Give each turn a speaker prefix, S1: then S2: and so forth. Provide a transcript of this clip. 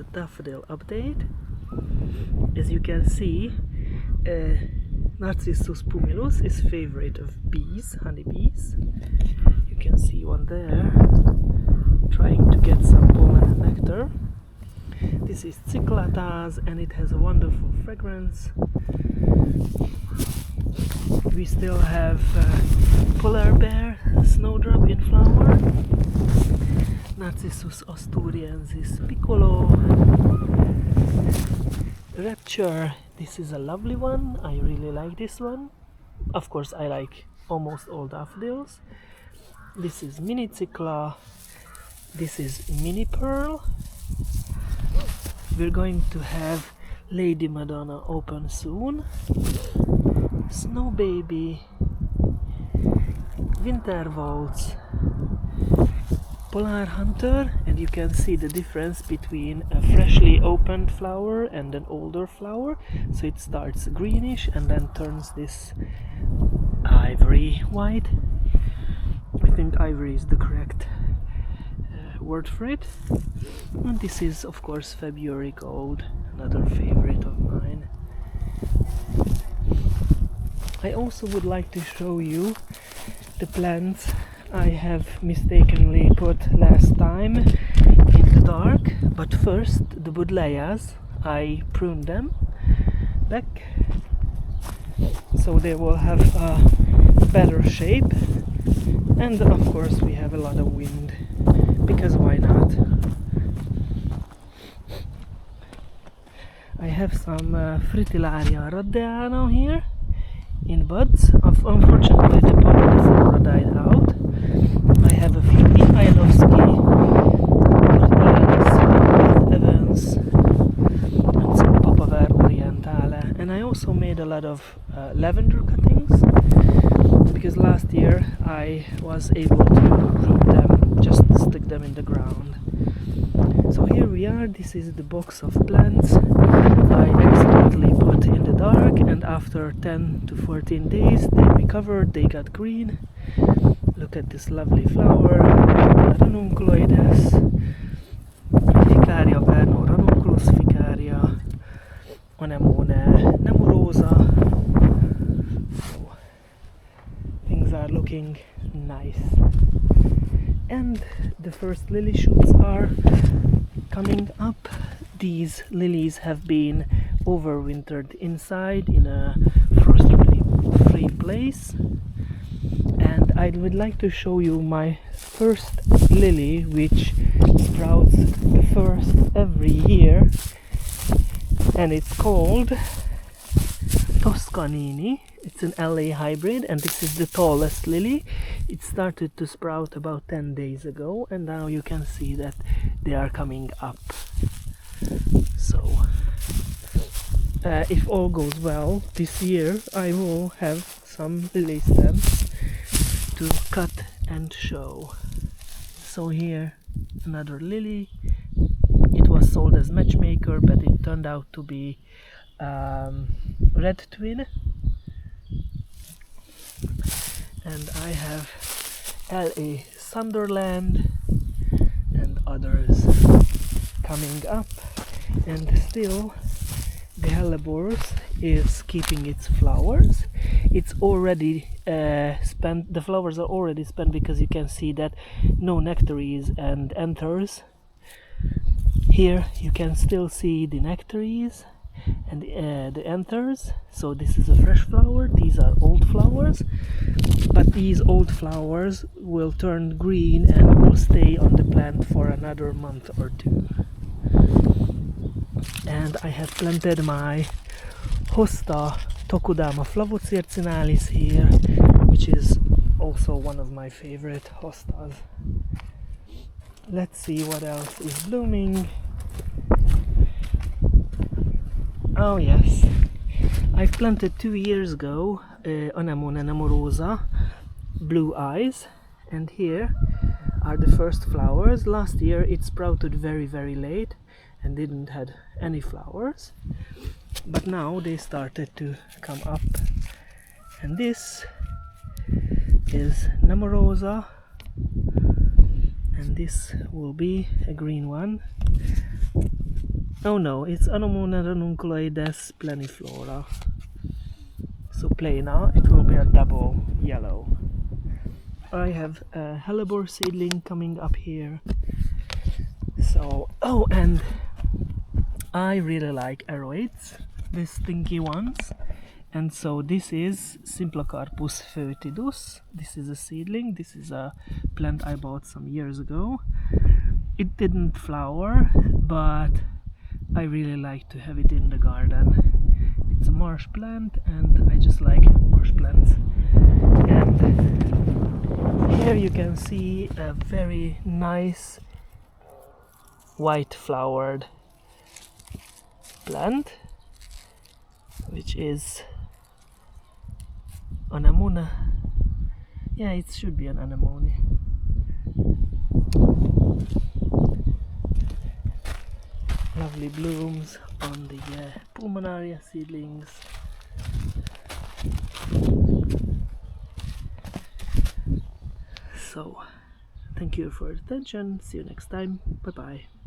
S1: a daffodil update. As you can see, Narcissus pumilus is favorite of bees, honeybees. You can see one there trying to get some pollen and nectar. This is Cyclatas and it has a wonderful fragrance. We still have polar bear, snowdrop in flower, Narcissus asturiensis piccolo, rapture. This is a lovely one. I really like this one. Of course, I like almost all daffodils. This is mini cycla. This is mini pearl. We're going to have Lady Madonna open soon. Snow baby, winter waltz, polar hunter, and you can see the difference between a freshly opened flower and an older flower. So it starts greenish and then turns this ivory white. I think ivory is the correct word for it. And this is of course February gold, another favorite of mine. I also would like to show you the plants I have mistakenly put last time in the dark, but first the Budleias, I pruned them back so they will have a better shape, and of course we have a lot of wind, because why not? I have some Fritillaria rhoddeana here in buds. Unfortunately the flora died out. I have a few Mihailovsky, Portalis, Evans, and some Papaver orientale. And I also made a lot of lavender cuttings, because last year I was able to root them, just stick them in the ground. So here we are. This is the box of plants I accidentally put in the dark, and after 10 to 14 days they recovered, they got green. Look at this lovely flower, Ranunculoides, Ficaria verno, Ranunculus ficaria, Anemone, Nemorosa. So, things are looking nice. And the first lily shoots are coming up. These lilies have been overwintered inside in a frost-free place. And I would like to show you my first lily, which sprouts the first every year, and it's called Toscanini. It's an LA hybrid, and this is the tallest lily. It started to sprout about 10 days ago, and now you can see that they are coming up. So if all goes well this year, I will have some lily stems to cut and show. So here another lily. It was sold as matchmaker, but it turned out to be red twin. And I have LA Sunderland and others coming up, and still the hellebores is keeping its flowers. It's already spent, the flowers are already spent, because you can see that no nectaries and anthers. Here you can still see the nectaries and the anthers. So this is a fresh flower, these are old flowers, but these old flowers will turn green and will stay on the plant for another month or two. And I have planted my Hosta Tokudama flavocircinalis here, which is also one of my favorite hostas. Let's see what else is blooming. Oh yes, I've planted 2 years ago Anemone nemorosa, blue eyes, and here are the first flowers. Last year it sprouted very late and didn't had any flowers, but now they started to come up. And this is Nemorosa, and this will be a green one. Oh no, it's Anemone ranunculoides planiflora. So plana, it will be a double yellow. I have a hellebore seedling coming up here. So, oh, and I really like aroids, these stinky ones. And so this is Symplocarpus foetidus. This is a seedling. This is a plant I bought some years ago. It didn't flower, but I really like to have it in the garden. It's a marsh plant and I just like marsh plants. And here you can see a very nice white flowered plant, which is anemone. Yeah, it should be an anemone. Lovely blooms on the Pulmonaria seedlings. So, thank you for your attention. See you next time. Bye bye.